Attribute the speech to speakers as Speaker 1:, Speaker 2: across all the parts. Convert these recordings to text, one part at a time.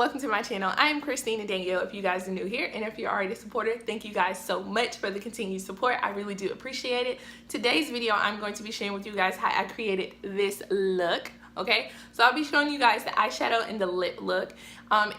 Speaker 1: welcome to my channel. I am Christine and Danielle if you guys are new here, and if you're already a supporter, thank you guys so much for the continued support. I really do appreciate it. Today's video, I'm going to be sharing with you guys how I created this look. Okay, so I'll be showing you guys the eyeshadow and the lip look.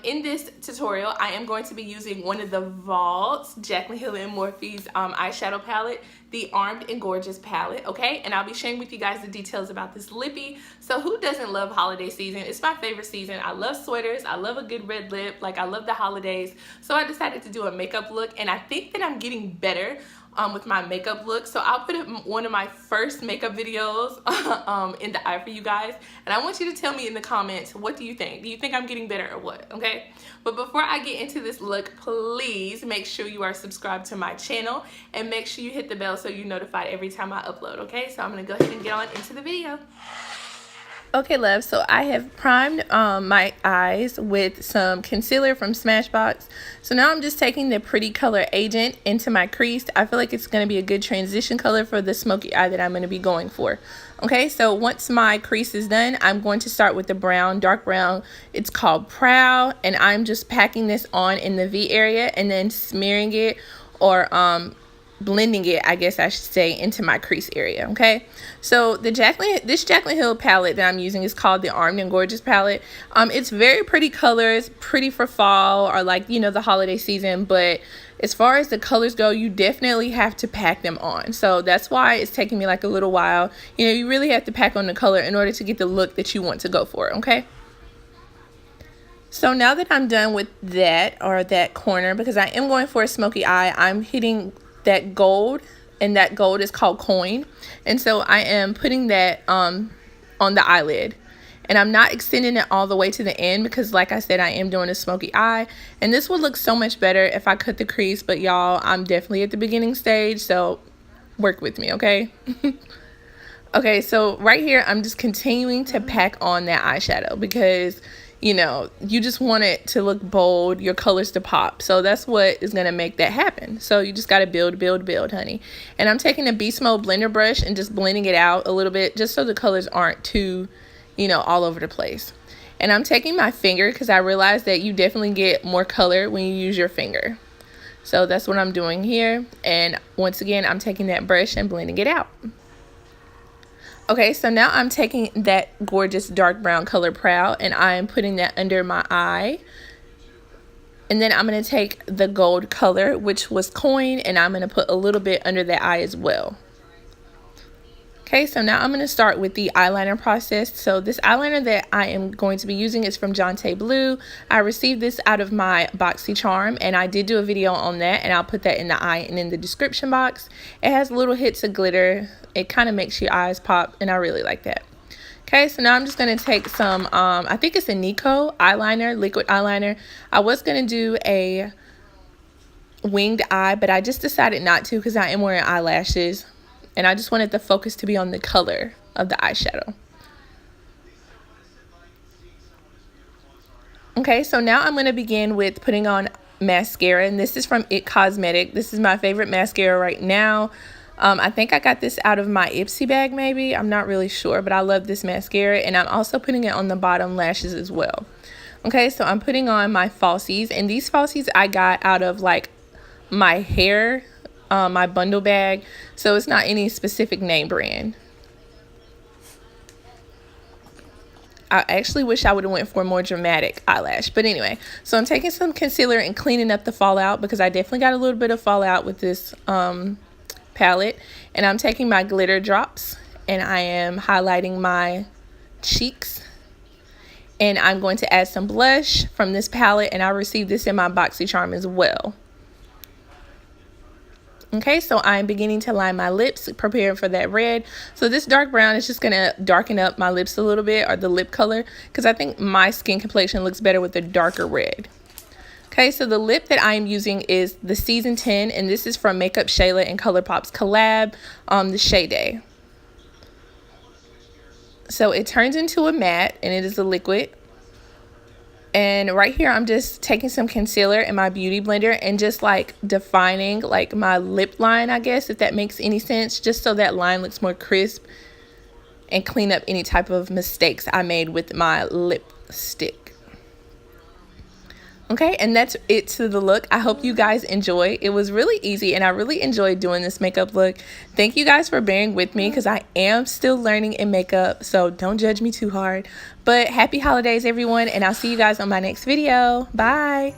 Speaker 1: In this tutorial, I am going to be using one of the Vault's Jaclyn Hill and Morphe's eyeshadow palette, the Armed and Gorgeous palette, okay? And I'll be sharing with you guys the details about this lippy. So who doesn't love holiday season? It's my favorite season. I love sweaters. I love a good red lip. Like, I love the holidays. So I decided to do a makeup look, and I think that I'm getting better with my makeup look. So I'll put one of my first makeup videos in the eye for you guys, and I want you to tell me in the comments, what do you think? Do you think I'm getting better or what? Okay, but before I get into this look, please make sure you are subscribed to my channel and make sure you hit the bell so you're notified every time I upload. Okay, so I'm gonna go ahead and get on into the video. Okay, love, so I have primed my eyes with some concealer from Smashbox. So now I'm just taking the Pretty Color Agent into my crease. I feel like it's going to be a good transition color for the smoky eye that I'm going to be going for. Okay, so once my crease is done, I'm going to start with the brown, dark brown. It's called Proud, and I'm just packing this on in the V area and then smearing it, or blending it, I guess I should say, into my crease area. Okay, so this Jaclyn Hill palette that I'm using is called the Armed and Gorgeous palette. It's very pretty colors, pretty for fall or, like, you know, the holiday season, but as far as the colors go, you definitely have to pack them on. So that's why it's taking me like a little while. You know, you really have to pack on the color in order to get the look that you want to go for. Okay, so now that I'm done with that, or that corner, because I am going for a smoky eye, I'm hitting that gold, and that gold is called Coin, and so I am putting that on the eyelid, and I'm not extending it all the way to the end because, like I said, I am doing a smoky eye, and this would look so much better if I cut the crease, but y'all, I'm definitely at the beginning stage, so work with me, okay? Okay, so right here I'm just continuing to pack on that eyeshadow because, you know, you just want it to look bold, your colors to pop. So that's what is going to make that happen. So you just got to build, honey. And I'm taking a Beast Mode blender brush and just blending it out a little bit just so the colors aren't too, you know, all over the place. And I'm taking my finger because I realized that you definitely get more color when you use your finger. So that's what I'm doing here. And once again, I'm taking that brush and blending it out. Okay, so now I'm taking that gorgeous dark brown color Proud, and I'm putting that under my eye. And then I'm going to take the gold color, which was Coin, and I'm going to put a little bit under that eye as well. Okay, so now I'm going to start with the eyeliner process. So this eyeliner that I am going to be using is from Jonte Blue. I received this out of my BoxyCharm, and I did do a video on that, and I'll put that in the eye and in the description box. It has little hits of glitter. It kind of makes your eyes pop, and I really like that. Okay, so now I'm just going to take some, I think it's a Nicole eyeliner, liquid eyeliner. I was going to do a winged eye, but I just decided not to because I am wearing eyelashes. And I just wanted the focus to be on the color of the eyeshadow. Okay, so now I'm going to begin with putting on mascara. And this is from It Cosmetic. This is my favorite mascara right now. I think I got this out of my Ipsy bag maybe. I'm not really sure, but I love this mascara. And I'm also putting it on the bottom lashes as well. Okay, so I'm putting on my falsies. And these falsies I got out of, like, my hair, my bundle bag, so it's not any specific name brand. I actually wish I would have went for a more dramatic eyelash, but anyway, so I'm taking some concealer and cleaning up the fallout because I definitely got a little bit of fallout with this palette, and I'm taking my glitter drops and I am highlighting my cheeks, and I'm going to add some blush from this palette, and I received this in my BoxyCharm as well. Okay, so I'm beginning to line my lips, preparing for that red. So this dark brown is just going to darken up my lips a little bit, or the lip color, because I think my skin complexion looks better with the darker red. Okay, so the lip that I am using is the Season 10, and this is from Makeup Shayla and ColourPop's collab, the Shea Day. So it turns into a matte, and it is a liquid. And right here, I'm just taking some concealer in my beauty blender and just, like, defining, like, my lip line, I guess, if that makes any sense, just so that line looks more crisp and clean up any type of mistakes I made with my lipstick. Okay, and that's it to the look. I hope you guys enjoy. It was really easy and I really enjoyed doing this makeup look. Thank you guys for bearing with me because I am still learning in makeup, so don't judge me too hard. But happy holidays everyone, and I'll see you guys on my next video. Bye.